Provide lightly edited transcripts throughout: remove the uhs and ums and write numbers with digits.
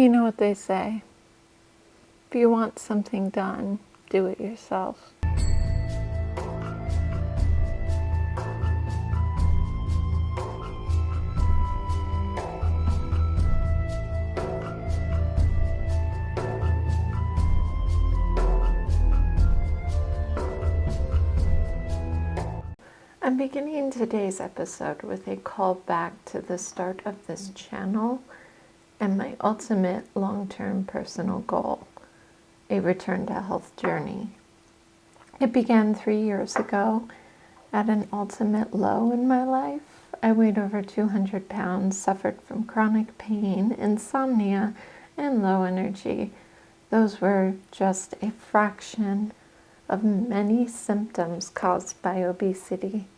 You know what they say, if you want something done, do it yourself. I'm beginning today's episode with a call back to the start of this channel and my ultimate long-term personal goal, a return to health journey. It began 3 years ago at an ultimate low in my life. I weighed over 200 pounds, suffered from chronic pain, insomnia, and low energy. Those were just a fraction of many symptoms caused by obesity.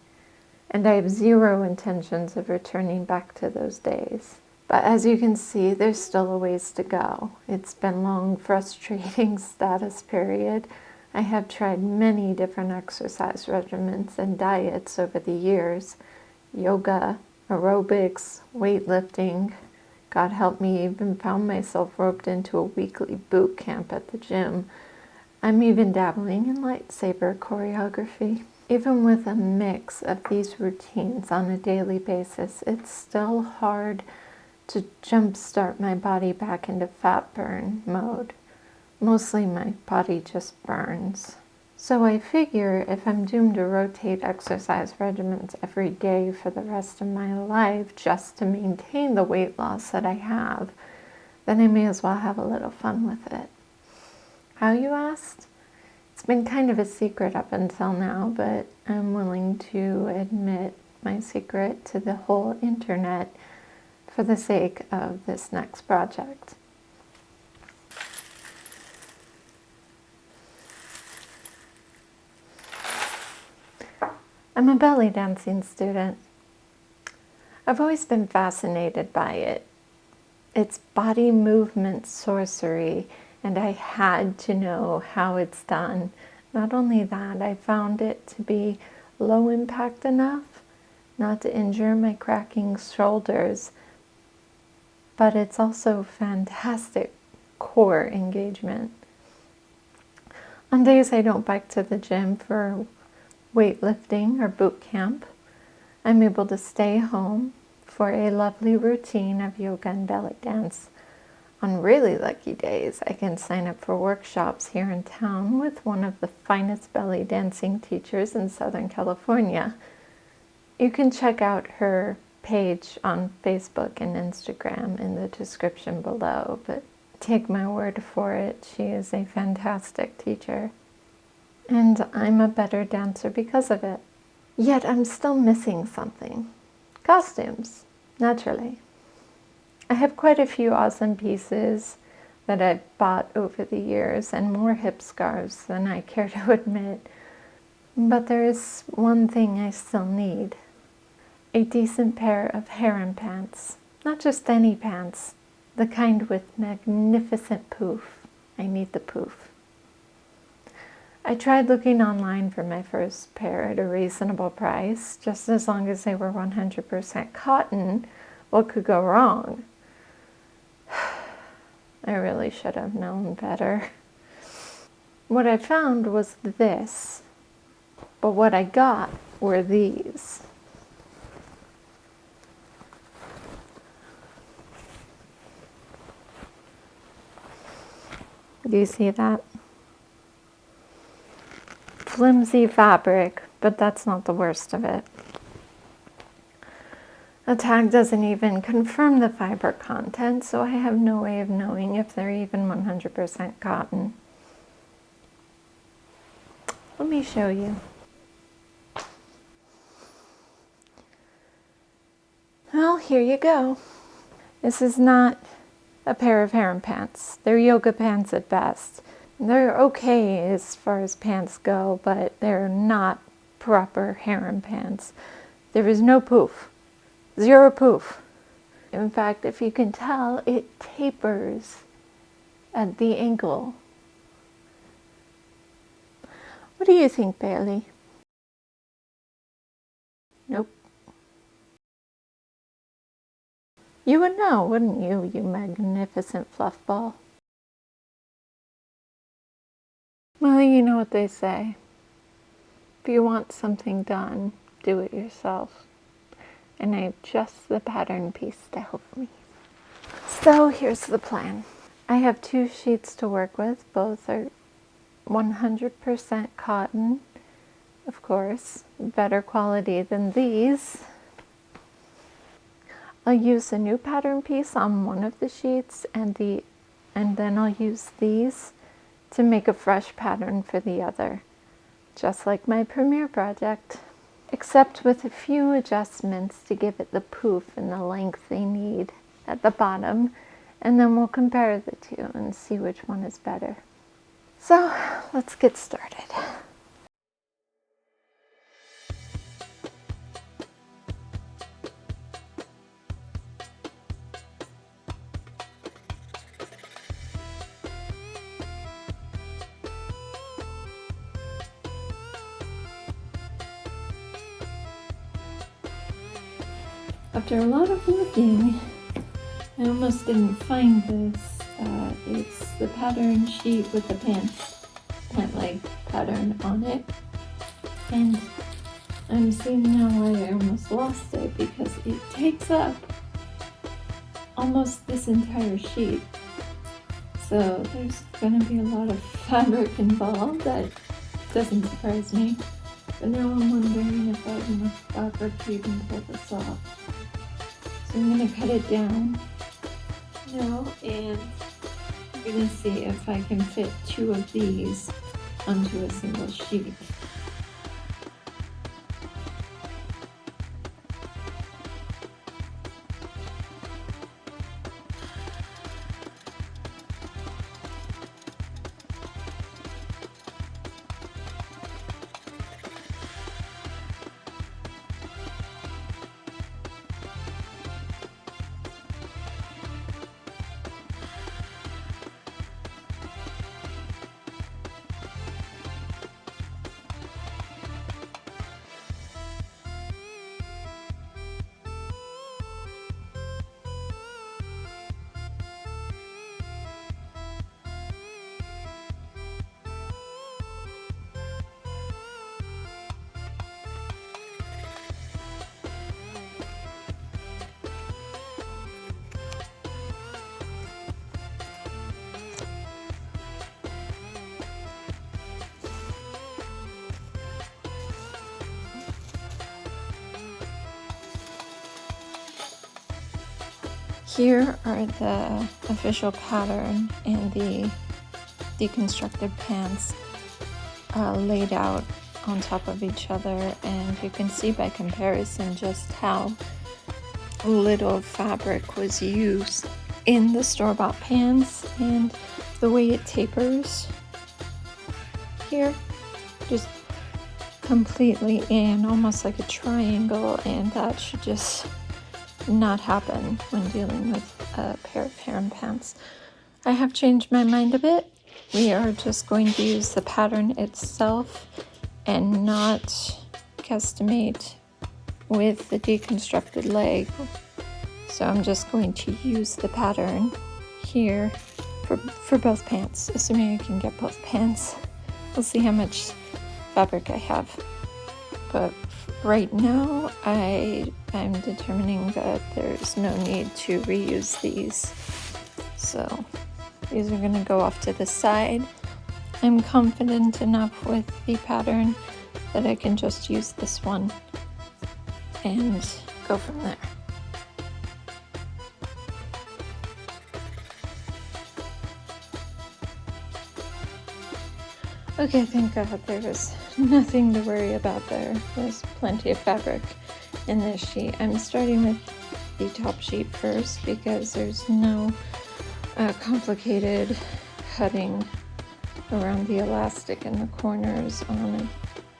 And I have zero intentions of returning back to those days. But as you can see, there's still a ways to go. It's been a long, frustrating status period. I have tried many different exercise regimens and diets over the years. Yoga, aerobics, weightlifting. God help me, even found myself roped into a weekly boot camp at the gym. I'm even dabbling in lightsaber choreography. Even with a mix of these routines on a daily basis, it's still hard to jumpstart my body back into fat burn mode. Mostly my body just burns. So I figure if I'm doomed to rotate exercise regimens every day for the rest of my life just to maintain the weight loss that I have, then I may as well have a little fun with it. How, you asked? It's been kind of a secret up until now, but I'm willing to admit my secret to the whole internet for the sake of this next project. I'm a belly dancing student. I've always been fascinated by it. It's body movement sorcery, and I had to know how it's done. Not only that, I found it to be low impact enough not to injure my cracking shoulders, but it's also fantastic core engagement. On days I don't bike to the gym for weightlifting or boot camp, I'm able to stay home for a lovely routine of yoga and belly dance. On really lucky days, I can sign up for workshops here in town with one of the finest belly dancing teachers in Southern California. You can check out her page on Facebook and Instagram in the description below, but take my word for it, she is a fantastic teacher. And I'm a better dancer because of it. Yet I'm still missing something. Costumes, naturally. I have quite a few awesome pieces that I've bought over the years and more hip scarves than I care to admit. But there is one thing I still need. A decent pair of harem pants. Not just any pants. The kind with magnificent poof. I need the poof. I tried looking online for my first pair at a reasonable price, just as long as they were 100% cotton. What could go wrong? I really should have known better. What I found was this, but what I got were these. Do you see that? Flimsy fabric, but that's not the worst of it. The tag doesn't even confirm the fiber content, so I have no way of knowing if they're even 100% cotton. Let me show you. Well, here you go. This is not a pair of harem pants. They're yoga pants at best. They're okay as far as pants go, but they're not proper harem pants. There is no poof. Zero poof. In fact, if you can tell, it tapers at the ankle. What do you think, Bailey? Nope. You would know, wouldn't you, you magnificent fluff ball? Well, you know what they say. If you want something done, do it yourself. And I have just the pattern piece to help me. So here's the plan. I have 2 sheets to work with. Both are 100% cotton, of course, better quality than these. I'll use a new pattern piece on one of the sheets and then I'll use these to make a fresh pattern for the other, just like my premiere project, except with a few adjustments to give it the poof and the length they need at the bottom, and then we'll compare the two and see which one is better. So let's get started. After a lot of looking, I almost didn't find this. It's the pattern sheet with the pant leg pattern on it. And I'm seeing now why I almost lost it, because it takes up almost this entire sheet. So there's going to be a lot of fabric involved. That doesn't surprise me. But now I'm wondering if I have enough fabric to even pull this off. So I'm going to cut it down now, and I'm going to see if I can fit 2 of these onto a single sheet. Here are the official pattern and the deconstructed pants laid out on top of each other, and you can see by comparison just how little fabric was used in the store-bought pants, and the way it tapers here, just completely in, almost like a triangle, and that should just not happen when dealing with a pair of harem pants. I have changed my mind a bit. We are just going to use the pattern itself and not guesstimate with the deconstructed leg. So I'm just going to use the pattern here for both pants, assuming I can get both pants. We'll see how much fabric I have. But right now, I'm determining that there's no need to reuse these. So these are going to go off to the side. I'm confident enough with the pattern that I can just use this one and go from there. Okay, thank God there was nothing to worry about there. There's plenty of fabric in this sheet. I'm starting with the top sheet first because there's no complicated cutting around the elastic in the corners on a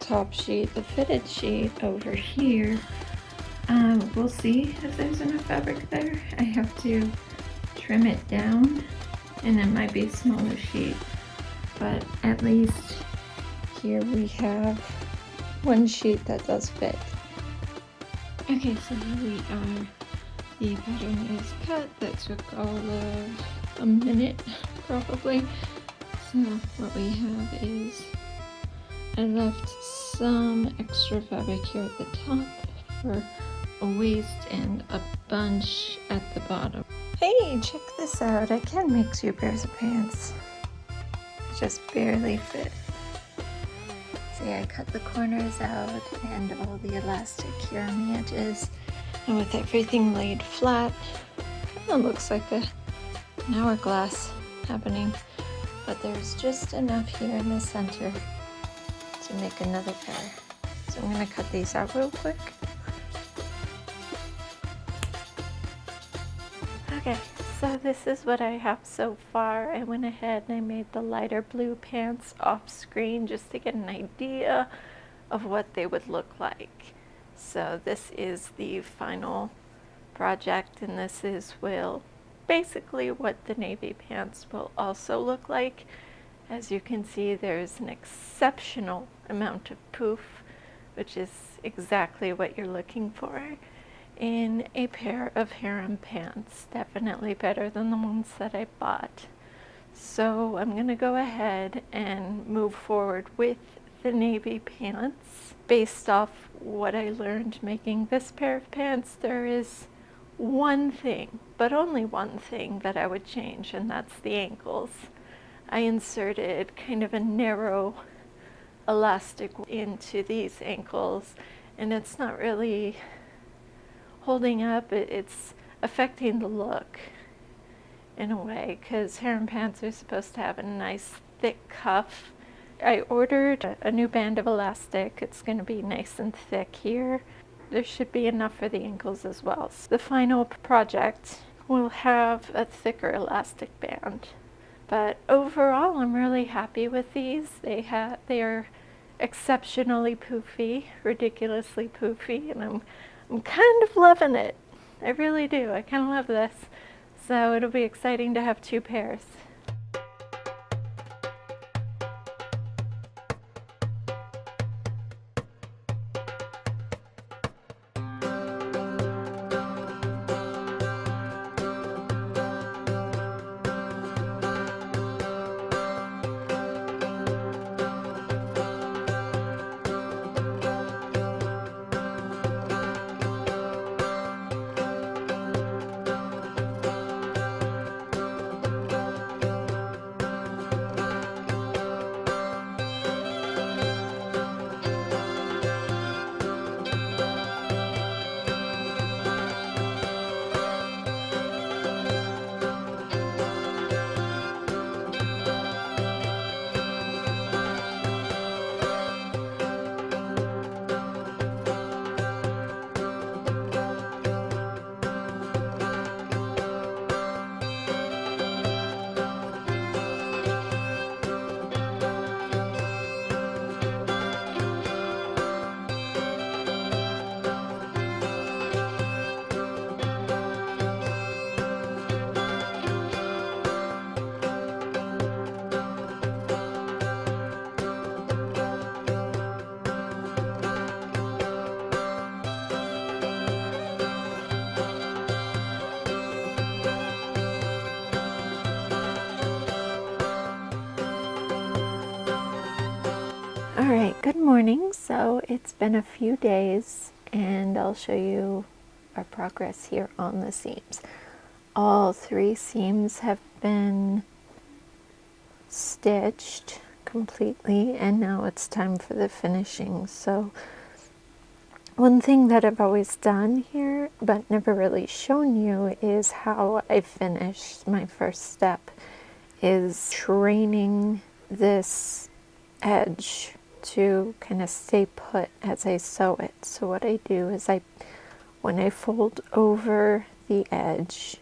top sheet. The fitted sheet over here, we'll see if there's enough fabric there. I have to trim it down, and it might be a smaller sheet. But at least here we have one sheet that does fit. Okay, so here we are The pattern is cut. That took all of a minute probably. So what we have is I left some extra fabric here at the top for a waist and a bunch at the bottom. Hey, check this out. I can make 2 pairs of pants. Just barely fit. See, I cut the corners out and all the elastic here on the edges. And with everything laid flat, kind of looks like an hourglass happening. But there's just enough here in the center to make another pair. So I'm going to cut these out real quick. Okay, so this is what I have so far. I went ahead and I made the lighter blue pants off screen just to get an idea of what they would look like. So this is the final project, and this is basically what the navy pants will also look like. As you can see, there's an exceptional amount of poof, which is exactly what you're looking for in a pair of harem pants. Definitely better than the ones that I bought. So I'm going to go ahead and move forward with the navy pants. Based off what I learned making this pair of pants, there is one thing, but only one thing that I would change, and that's the ankles. I inserted kind of a narrow elastic into these ankles, and it's not really holding up. It's affecting the look in a way, because harem pants are supposed to have a nice thick cuff. I ordered a new band of elastic. It's going to be nice and thick here. There should be enough for the ankles as well. So the final project will have a thicker elastic band. But overall, I'm really happy with these. They are exceptionally poofy, ridiculously poofy, and I'm kind of loving it. I really do. I kind of love this. So it'll be exciting to have 2 pairs. Alright, good morning. So it's been a few days and I'll show you our progress here on the seams. All 3 seams have been stitched completely and now it's time for the finishing. So one thing that I've always done here but never really shown you is how I finish. My first step is training this edge to kind of stay put as I sew it. So what I do is when I fold over the edge,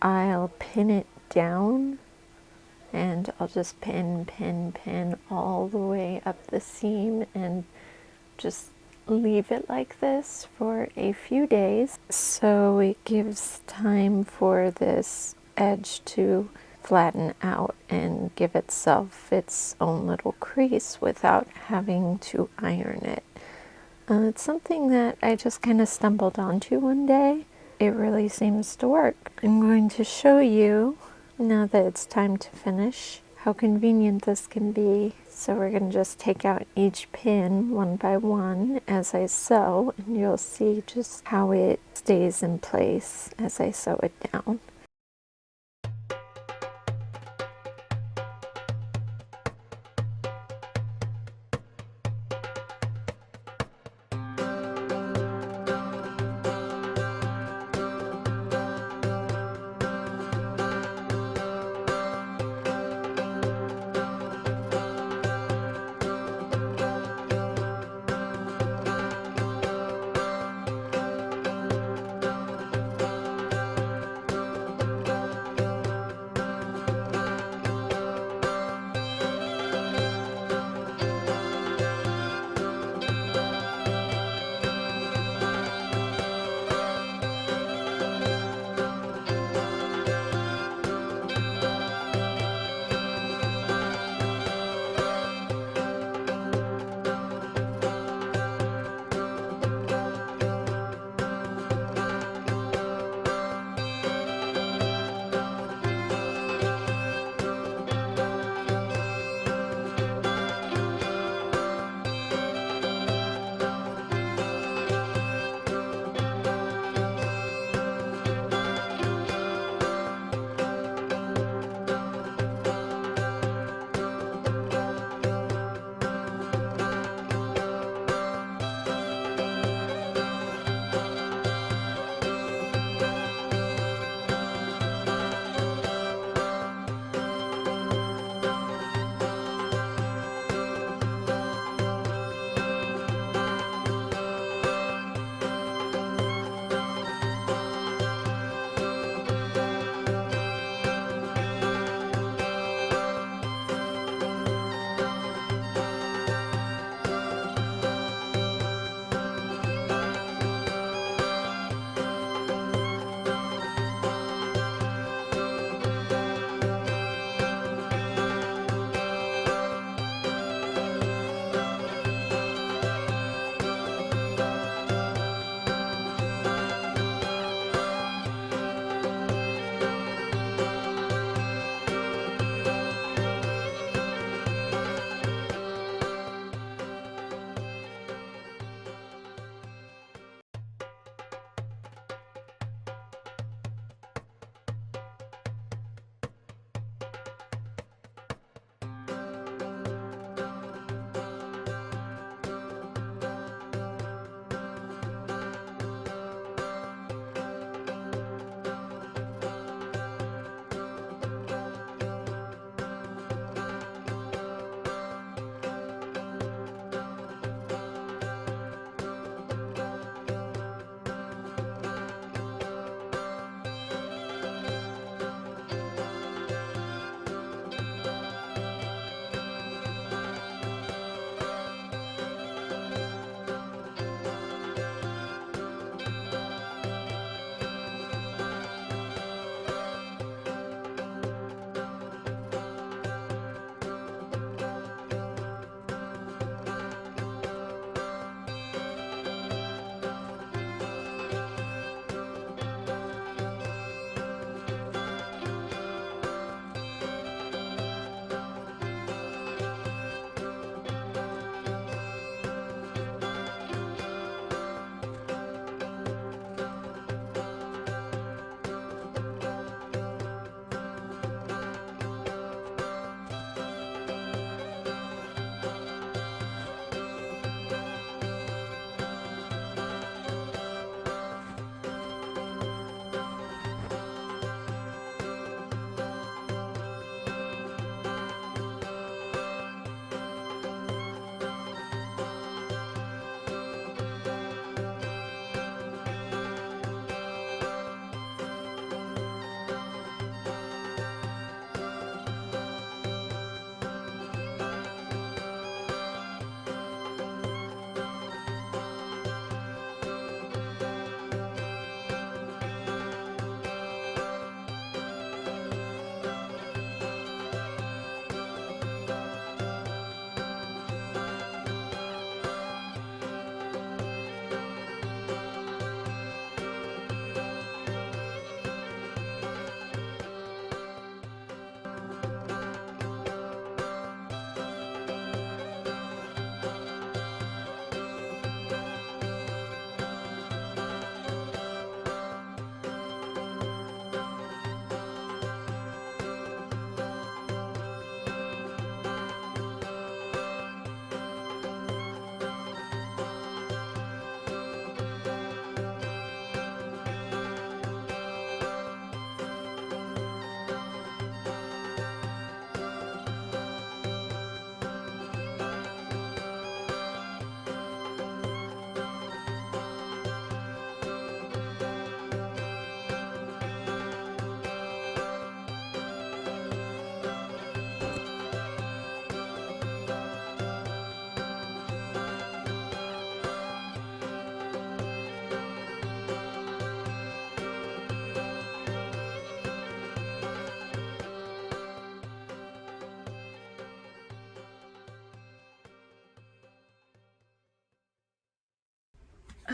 I'll pin it down and I'll just pin all the way up the seam and just leave it like this for a few days. So it gives time for this edge to flatten out and give itself its own little crease without having to iron it. It's something that I just kind of stumbled onto one day it really seems to work. I'm going to show you, now that it's time to finish, how convenient this can be. So we're going to just take out each pin one by one as I sew, and you'll see just how it stays in place as I sew it down.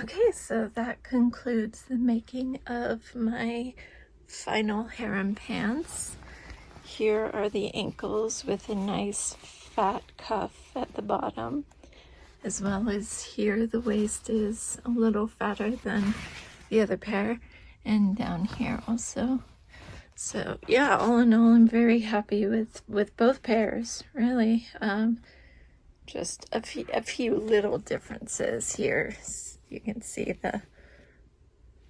Okay, so that concludes the making of my final harem pants. Here are the ankles with a nice fat cuff at the bottom, as well as here the waist is a little fatter than the other pair, and down here also. So yeah, all in all, I'm very happy with both pairs, really. Just a few little differences here. You can see the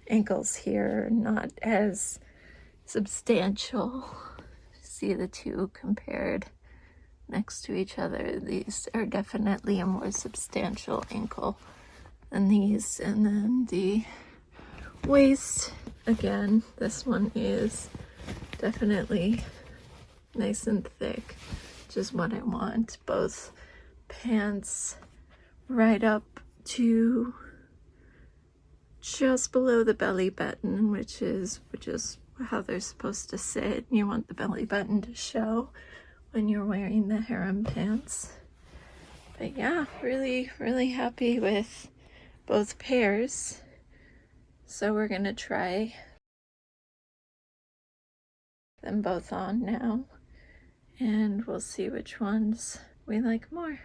ankles here are not as substantial. See the two compared next to each other. These are definitely a more substantial ankle than these. And then the waist, again, this one is definitely nice and thick, which is what I want. Both pants right up to just below the belly button, which is how they're supposed to sit. You want the belly button to show when you're wearing the harem pants. But yeah, really happy with both pairs. So we're gonna try them both on now, and we'll see which ones we like more.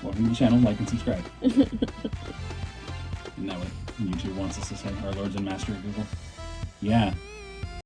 Welcome to the channel, like and subscribe. Isn't that what YouTube wants us to say? Our Lords and Master of Google? Yeah,